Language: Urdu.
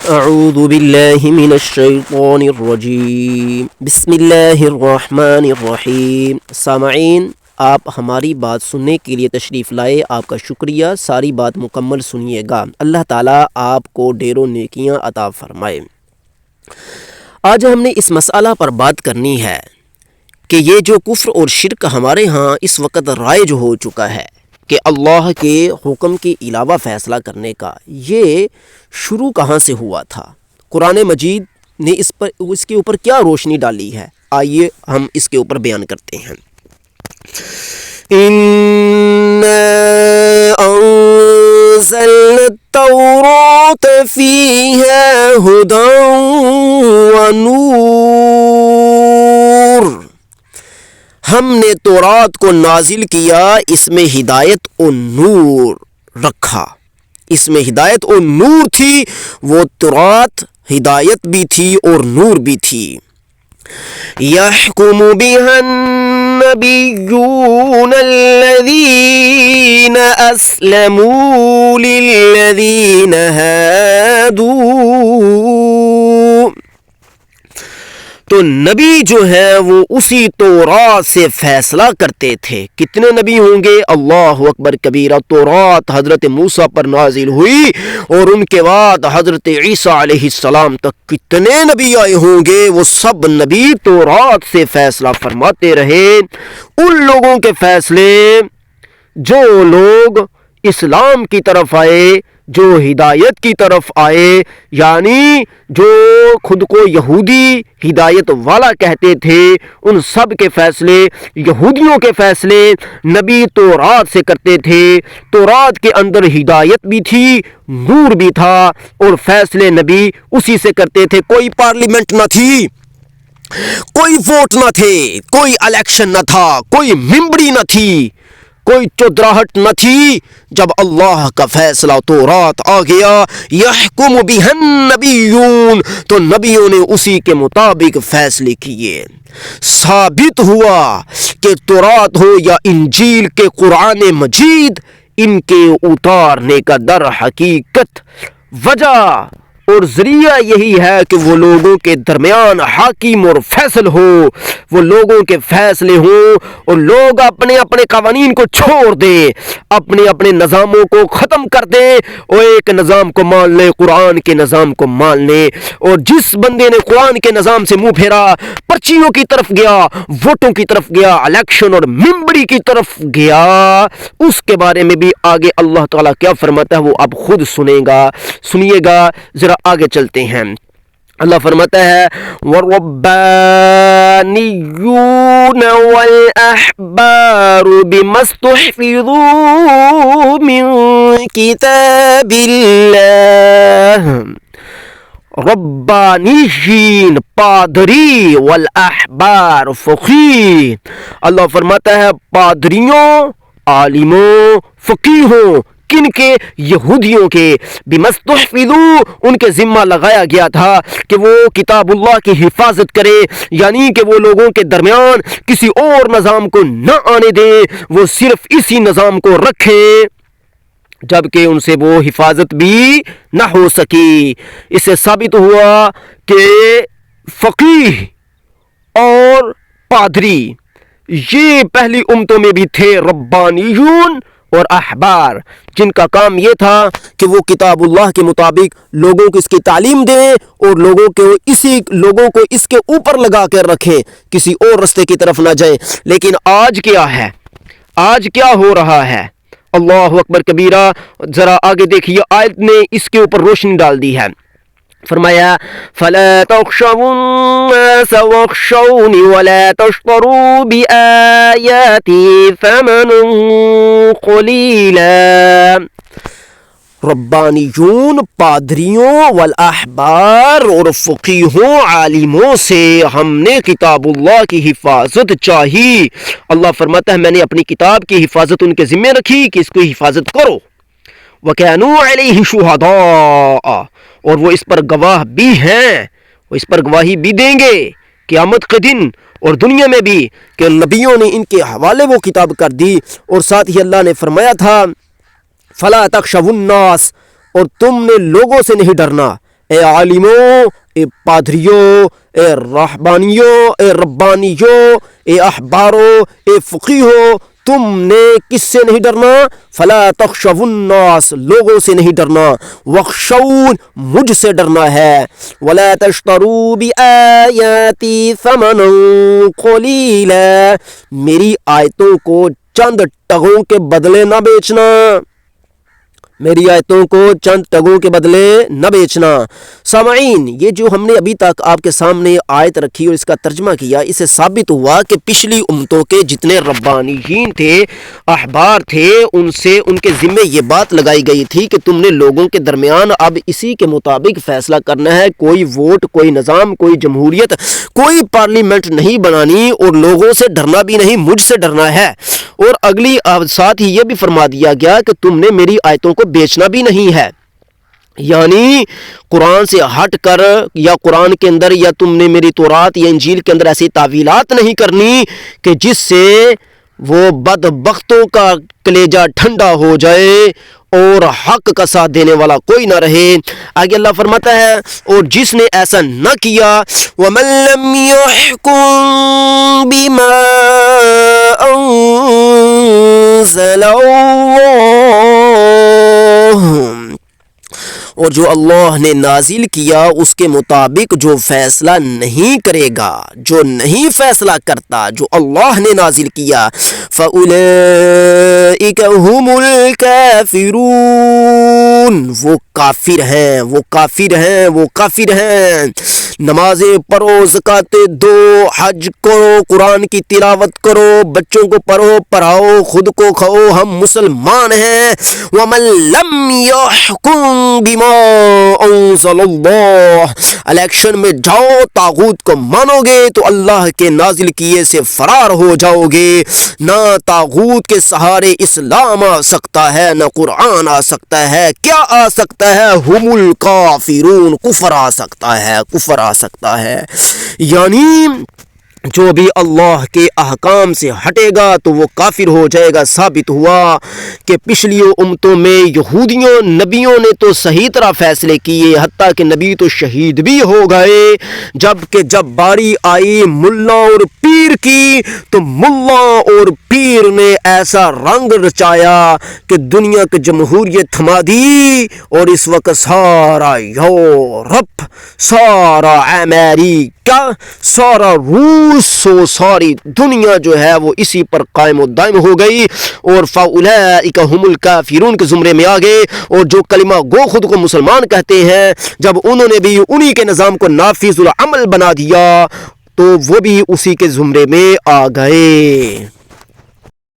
اعوذ باللہ من الشیطان الرجیم بسم اللہ الرحمن الرحیم۔ سامعین، آپ ہماری بات سننے کے لیے تشریف لائے، آپ کا شکریہ۔ ساری بات مکمل سنیے گا، اللہ تعالیٰ آپ کو ڈھیروں نیکیاں عطا فرمائے۔ آج ہم نے اس مسئلہ پر بات کرنی ہے کہ یہ جو کفر اور شرک ہمارے ہاں اس وقت رائج ہو چکا ہے کہ اللہ کے حکم کے علاوہ فیصلہ کرنے کا، یہ شروع کہاں سے ہوا تھا؟ قرآن مجید نے اس کے اوپر کیا روشنی ڈالی ہے؟ آئیے ہم اس کے اوپر بیان کرتے ہیں۔ اِنَّا أَنزَلْنَا التَّوْرَاةَ فِيهَا هُدًى وَنُورٌ۔ ہم نے تورات کو نازل کیا، اس میں ہدایت و نور رکھا، اس میں ہدایت و نور تھی۔ وہ تورات ہدایت بھی تھی اور نور بھی تھی۔ يَحْكُمُ بِهَا النَّبِيُّونَ الَّذِينَ أَسْلَمُوا لِلَّذِينَ هَادُوا۔ تو نبی جو ہے وہ اسی تورات سے فیصلہ کرتے تھے۔ کتنے نبی ہوں گے؟ اللہ اکبر کبیرہ۔ تورات حضرت موسیٰ پر نازل ہوئی اور ان کے بعد حضرت عیسیٰ علیہ السلام تک کتنے نبی آئے ہوں گے؟ وہ سب نبی تورات سے فیصلہ فرماتے رہے۔ ان لوگوں کے فیصلے جو لوگ اسلام کی طرف آئے، جو ہدایت کی طرف آئے، یعنی جو خود کو یہودی ہدایت والا کہتے تھے، ان سب کے فیصلے، یہودیوں کے فیصلے نبی تورات سے کرتے تھے۔ تورات کے اندر ہدایت بھی تھی، نور بھی تھا، اور فیصلے نبی اسی سے کرتے تھے۔ کوئی پارلیمنٹ نہ تھی، کوئی ووٹ نہ تھے، کوئی الیکشن نہ تھا، کوئی ممبری نہ تھی، کوئی چودراہٹ نہ تھی۔ جب اللہ کا فیصلہ تورات آ گیا، یحکم بہا النبیون، تو نبیوں نے اسی کے مطابق فیصلے کیے۔ ثابت ہوا کہ تورات ہو یا انجیل کے قرآن مجید، ان کے اتارنے کا در حقیقت وجہ اور ذریعہ یہی ہے کہ وہ لوگوں کے درمیان حاکم اور فیصل ہو، وہ لوگوں کے فیصلے ہوں اور لوگ اپنے اپنے قوانین کو چھوڑ دیں، اپنے اپنے نظاموں کو ختم کر دیں اور ایک نظام کو مان لیں، قرآن کے نظام کو مان لیں۔ اور جس بندے نے قرآن کے نظام سے منہ پھیرا، پرچیوں کی طرف گیا، ووٹوں کی طرف گیا، الیکشن اور ممبری کی طرف گیا، اس کے بارے میں بھی آگے اللہ تعالیٰ کیا فرماتا ہے وہ اب خود سنیے گا۔ ذرا آگے چلتے ہیں۔ اللہ فرماتا ہے وَالرَّبَّانِيُّونَ وَالْأَحْبَارُ بِمَا اسْتُحْفِظُوا مِنْ كِتَابِ اللَّهِ۔ ربانیین، پادری، والاحبار، فقیہ۔ اللہ فرماتا ہے پادریوں، عالموں، فقیہوں، کن کے؟ یہودیوں کے۔ بِمَسْتُحْفِظُوا، ان کے ذمہ لگایا گیا تھا کہ وہ کتاب اللہ کی حفاظت کرے، یعنی کہ وہ لوگوں کے درمیان کسی اور نظام کو نہ آنے دیں، وہ صرف اسی نظام کو رکھیں، جبکہ ان سے وہ حفاظت بھی نہ ہو سکی۔ اس سے ثابت ہوا کہ فقیہ اور پادری یہ پہلی امتوں میں بھی تھے، ربانیون اور احبار، جن کا کام یہ تھا کہ وہ کتاب اللہ کے مطابق لوگوں کو اس کی تعلیم دیں اور لوگوں کو اس کے اوپر لگا کر رکھیں، کسی اور راستے کی طرف نہ جائیں۔ لیکن آج کیا ہے؟ آج کیا ہو رہا ہے؟ اللہ اکبر کبیرہ۔ ذرا آگے دیکھیے، آیت نے اس کے اوپر روشنی ڈال دی ہے۔ فرمایا فَلَا تَخْشَوُا النَّاسَ وَاخْشَوْنِ وَلَا تَشْتَرُوا بِآيَاتِي ثَمَنًا قَلِيلًا۔ ربانیون، پادریوں، والاحبار اور فقیہوں، عالموں سے ہم نے کتاب اللہ کی حفاظت چاہی۔ اللہ فرماتا ہے میں نے اپنی کتاب کی حفاظت ان کے ذمہ رکھی کہ اس کی حفاظت کرو۔ وَكَانُوا عَلَيْهِ شُهَدَاءَ، اور وہ اس پر گواہ بھی ہیں، وہ اس پر گواہی بھی دیں گے قیامت کے دن اور دنیا میں بھی، کہ نبیوں نے ان کے حوالے وہ کتاب کر دی۔ اور ساتھ ہی اللہ نے فرمایا تھا فَلَا تَخْشَوُا النَّاسَ، اور تم نے لوگوں سے نہیں ڈرنا، اے عالموں، اے پادریوں، اے رہبانیوں، اے ربانیوں، اے احباروں، اے فقیہوں، تم نے کس سے نہیں ڈرنا؟ فلا تخشوا الناس، لوگوں سے نہیں ڈرنا، واخشون، مجھ سے ڈرنا ہے، ولا تشتروا بآیاتی ثمنا قلیلا، میری آیتوں کو چند ٹگوں کے بدلے نہ بیچنا، میری آیتوں کو چند ٹگوں کے بدلے نہ بیچنا۔ سامعین، یہ جو ہم نے ابھی تک آپ کے سامنے آیت رکھی اور اس کا ترجمہ کیا، اس سے ثابت ہوا کہ پچھلی امتوں کے جتنے ربانیین تھے، احبار تھے، ان سے ان کے ذمے یہ بات لگائی گئی تھی کہ تم نے لوگوں کے درمیان اب اسی کے مطابق فیصلہ کرنا ہے، کوئی ووٹ، کوئی نظام، کوئی جمہوریت، کوئی پارلیمنٹ نہیں بنانی، اور لوگوں سے ڈرنا بھی نہیں، مجھ سے ڈرنا ہے۔ اور اگلی ساتھ ہی یہ بھی فرما دیا گیا کہ تم نے میری آیتوں کو بیچنا بھی نہیں ہے، یعنی قرآن سے ہٹ کر یا قرآن کے اندر یا تم نے میری تورات یا انجیل کے اندر ایسی تعویلات نہیں کرنی کہ جس سے وہ بدبختوں کا کلیجہ ٹھنڈا ہو جائے اور حق کا ساتھ دینے والا کوئی نہ رہے۔ آگے اللہ فرماتا ہے، اور جس نے ایسا نہ کیا، وَمَن لَّمْ يَحْكُم بِمَا أَنزَلَ اللَّهُ، اور جو اللہ نے نازل کیا اس کے مطابق جو فیصلہ نہیں کرے گا، جو نہیں فیصلہ کرتا جو اللہ نے نازل کیا، فَأُولَئِكَ هُمُ الْكَافِرُونَ، وہ کافر ہیں، وہ کافر ہیں، وہ کافر ہیں۔ نمازیں پڑھو، زکاتیں دو، حج کرو، قرآن کی تلاوت کرو، بچوں کو پڑھو، پڑھاؤ، خود کو کھاؤ، ہم مسلمان ہیں۔ وَمَن لَّمْ يَحْكُم بِمَا أَنزَلَ اللَّهُ، الیکشن میں جاؤ، طاغوت کو مانو گے تو اللہ کے نازل کیے سے فرار ہو جاؤ گے۔ نہ طاغوت کے سہارے اسلام آ سکتا ہے، نہ قرآن آ سکتا ہے۔ کیا آ سکتا ہے؟ ہم الکافرون، کفر آ سکتا ہے، کفر آ سکتا ہے۔ یعنی جو بھی اللہ کے احکام سے ہٹے گا تو وہ کافر ہو جائے گا۔ ثابت ہوا کہ پچھلی امتوں میں یہودیوں نبیوں نے تو صحیح طرح فیصلے کیے، حتیٰ کہ نبی تو شہید بھی ہو گئے، جبکہ جب باری آئی ملا اور پیر کی تو ملا اور پیر نے ایسا رنگ رچایا کہ دنیا کی جمہوریت تھما دی، اور اس وقت سارا یورپ، سارا امریکہ، سارا روس، ساری دنیا جو ہے وہ اسی پر قائم و دائم ہو گئی، اور فَأُولَئِكَ هُمُ الْكَافِرُونَ کے زمرے میں آ گئے۔ اور جو کلمہ گو خود کو مسلمان کہتے ہیں، جب انہوں نے بھی انہی کے نظام کو نافذ العمل بنا دیا تو وہ بھی اسی کے زمرے میں آ گئے۔